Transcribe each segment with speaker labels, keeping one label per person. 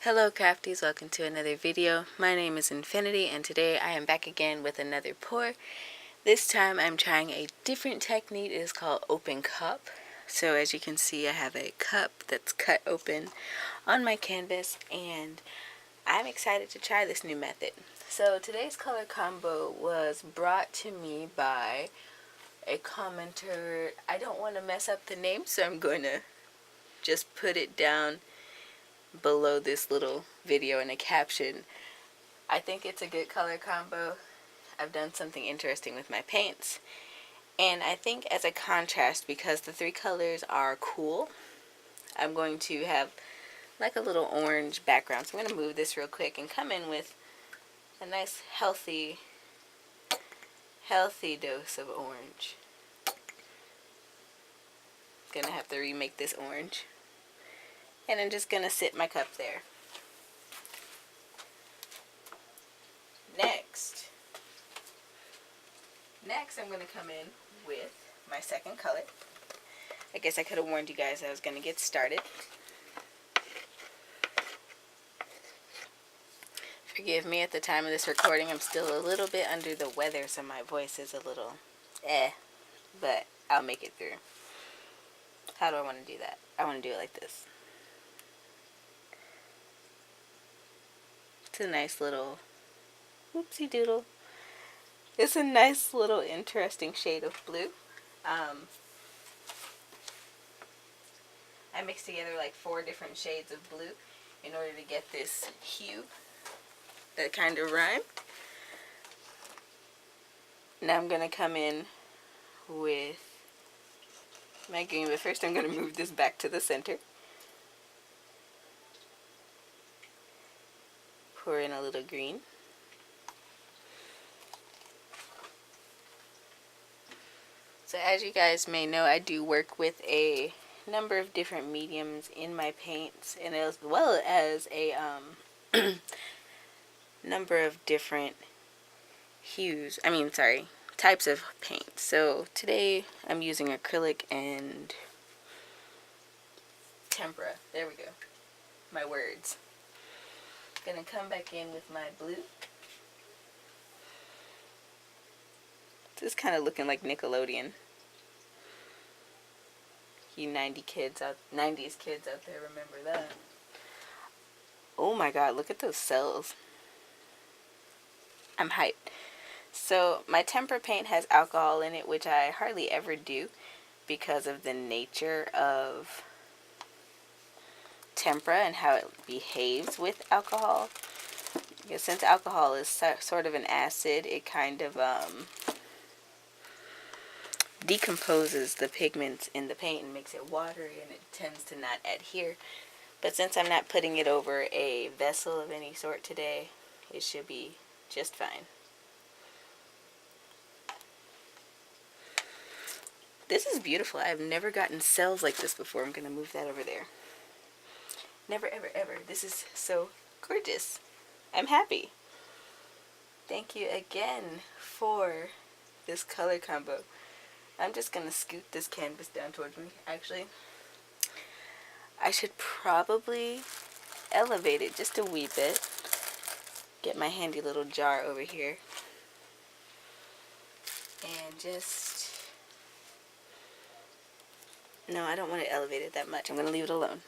Speaker 1: Hello crafties, welcome to another video. My name is Infiniti and today I am back again with another pour. This time I'm trying a different technique. It is called open cup. So as you can see, I have a cup that's cut open on my canvas and I'm excited to try this new method. So today's color combo was brought to me by a commenter. I don't want to mess up the name, so I'm going to just put it down below this little video in a caption. I think it's a good color combo. I've done something interesting with my paints, and I think as a contrast, because the three colors are cool, I'm going to have like a little orange background. So I'm going to move this real quick and come in with a nice healthy dose of orange. Gonna have to remake this orange, and I'm just gonna sit my cup there. Next I'm going to come in with my second color. I guess I could have warned you guys I was going to get started. Forgive me, at the time of this recording I'm still a little bit under the weather, so my voice is a little but I'll make it through. How do I want to do that? I want to do it like this. It's a nice little whoopsie doodle. It's a nice little interesting shade of blue. I mixed together like 4 different shades of blue in order to get this hue that kind of rhymed. Now I'm going to come in with my green, but first I'm going to move this back to the center. Pour in a little green. So as you guys may know, I do work with a number of different mediums in my paints, and as well as a number of different types of paint. So today I'm using acrylic and tempera. There we go. My words. Gonna come back in with my blue. This is kind of looking like Nickelodeon. You 90s kids out there remember that. Oh my god, look at those cells. I'm hyped. So my tempera paint has alcohol in it, which I hardly ever do because of the nature of tempera and how it behaves with alcohol. Because since alcohol is sort of an acid, it kind of decomposes the pigments in the paint and makes it watery, and it tends to not adhere. But since I'm not putting it over a vessel of any sort today, it should be just fine. This is beautiful. I've never gotten cells like this before. I'm going to move that over there. Never, ever, ever. This is so gorgeous. I'm happy. Thank you again for this color combo. I'm just going to scoot this canvas down towards me. Actually, I should probably elevate it just a wee bit. Get my handy little jar over here. And just... No, I don't want to elevate it that much. I'm going to leave it alone.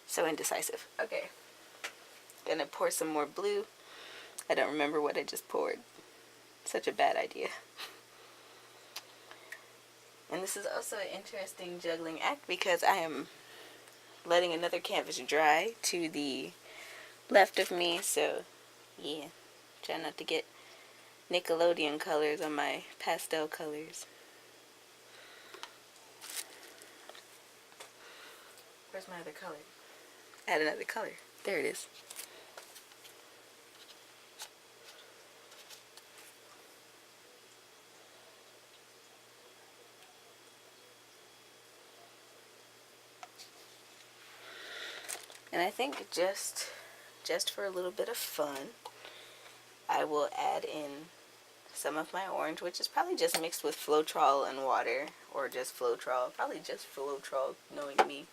Speaker 1: So indecisive. Okay. Gonna pour some more blue. I don't remember what I just poured. Such a bad idea. And this is also an interesting juggling act because I am letting another canvas dry to the left of me. So, yeah. Try not to get Nickelodeon colors on my pastel colors. Where's my other color? Add another color. There it is. And I think just for a little bit of fun, I will add in some of my orange, which is probably just mixed with Floetrol and water, or just Floetrol. Probably just Floetrol, knowing me.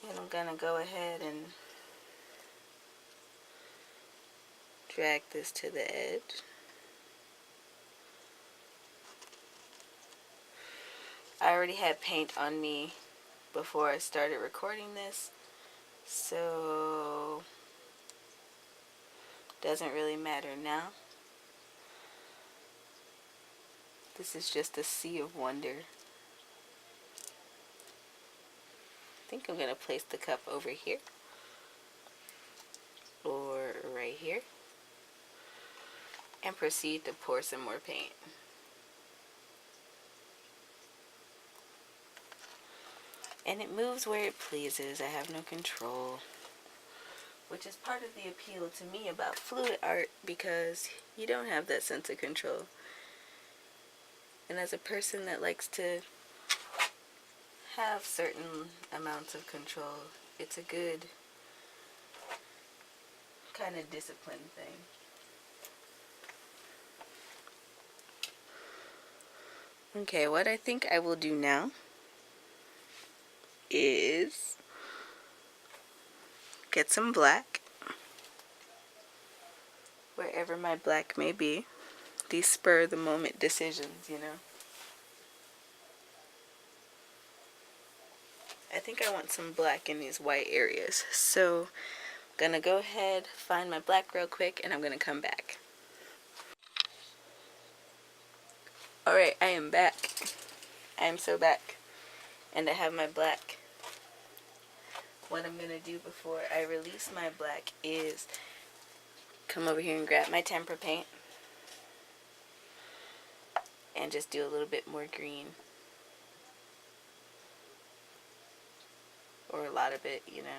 Speaker 1: And I'm gonna go ahead and drag this to the edge. I already had paint on me before I started recording this, so doesn't really matter now. This is just a sea of wonder. I think I'm gonna place the cup over here or right here and proceed to pour some more paint. And it moves where it pleases. I have no control, which is part of the appeal to me about fluid art, because you don't have that sense of control. And as a person that likes to have certain amounts of control, it's a good kind of discipline thing. Okay, what I think I will do now is get some black, wherever my black may be. These spur of the moment decisions, you know. I think I want some black in these white areas. So I'm gonna go ahead, find my black real quick, and I'm gonna come back. Alright, I am back. I am so back. And I have my black. What I'm gonna do before I release my black is come over here and grab my tempera paint and just do a little bit more green. Or a lot of it, you know.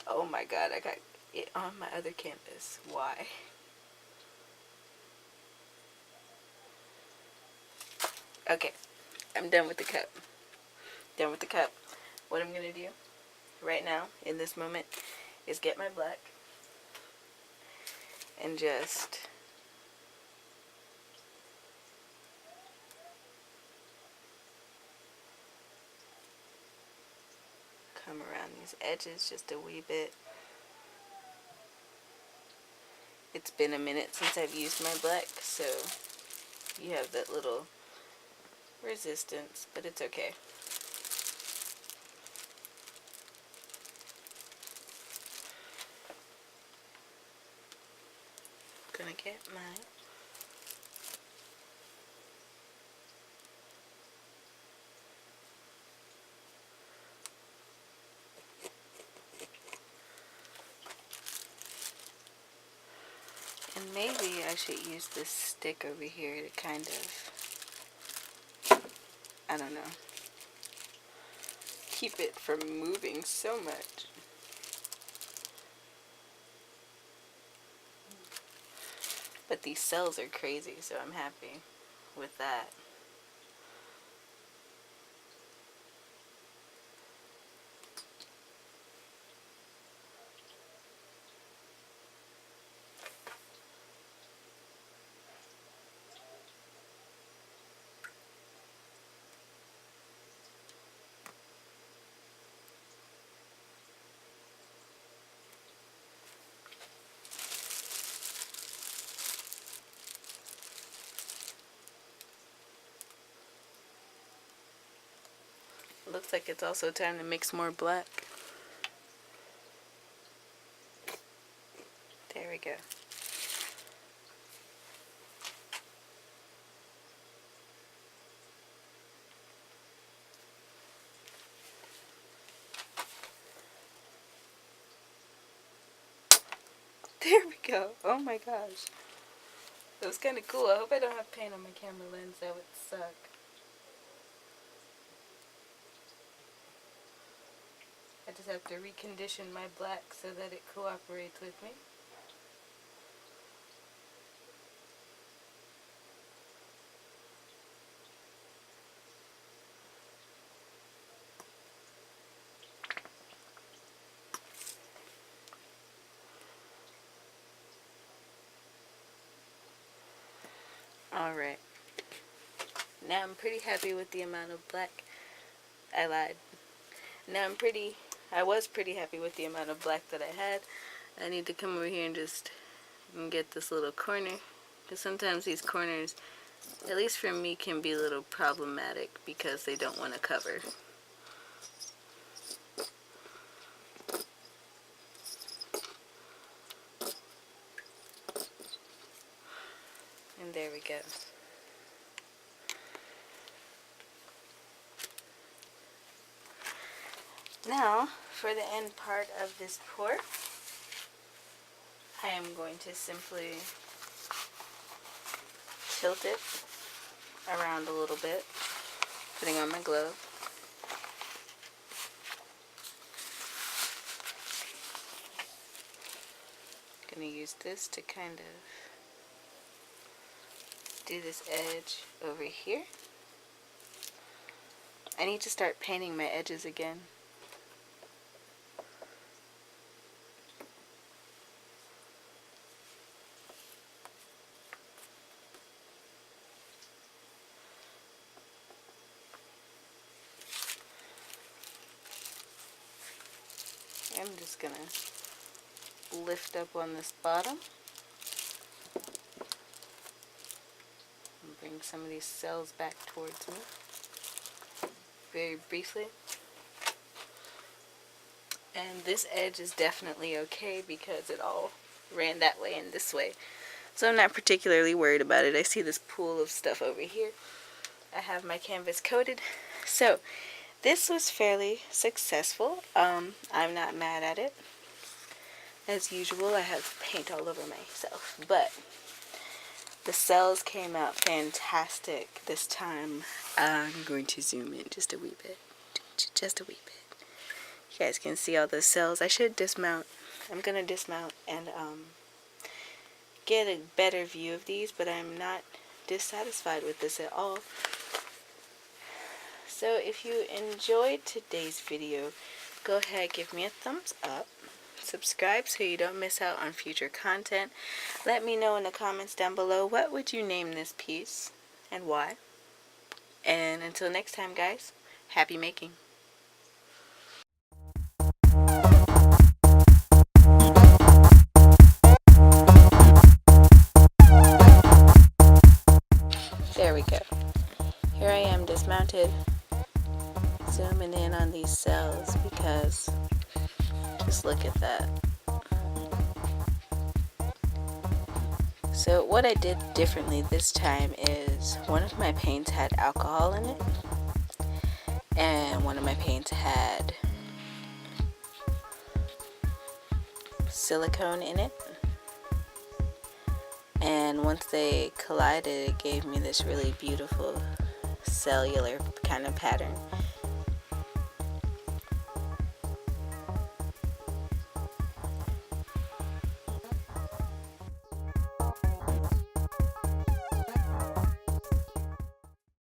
Speaker 1: Oh my god, I got it on my other canvas. Why? Okay, I'm done with the cup. Done with the cup. What I'm gonna do right now, in this moment, is get my black and just come around these edges just a wee bit. It's been a minute since I've used my black, so you have that little resistance, but it's okay. Gonna get mine. And maybe I should use this stick over here to kind of, I don't know, keep it from moving so much. But these cells are crazy, so I'm happy with that. Looks like it's also time to mix more black. There we go. There we go. Oh my gosh. That was kind of cool. I hope I don't have paint on my camera lens. That would suck. I just have to recondition my black so that it cooperates with me. Alright. Now I'm pretty happy with the amount of black. I lied. Now I was pretty happy with the amount of black that I had. I need to come over here and just get this little corner, because sometimes these corners, at least for me, can be a little problematic because they don't want to cover. And there we go. Now, for the end part of this pour, I am going to simply tilt it around a little bit, putting on my glove. I'm going to use this to kind of do this edge over here. I need to start painting my edges again. I'm just going to lift up on this bottom and bring some of these cells back towards me very briefly. And this edge is definitely okay because it all ran that way and this way. So I'm not particularly worried about it. I see this pool of stuff over here. I have my canvas coated. So this was fairly successful. I'm not mad at it. As usual, I have paint all over myself, but the cells came out fantastic this time. I'm going to zoom in just a wee bit. Just a wee bit. You guys can see all those cells. I should dismount. I'm going to dismount and get a better view of these, but I'm not dissatisfied with this at all. So if you enjoyed today's video, go ahead, give me a thumbs up. Subscribe so you don't miss out on future content. Let me know in the comments down below, what would you name this piece and why? And until next time, guys, happy making. There we go. Here I am dismounted, zooming in on these cells because just look at that. So what I did differently this time is one of my paints had alcohol in it and one of my paints had silicone in it, and once they collided it gave me this really beautiful cellular kind of pattern.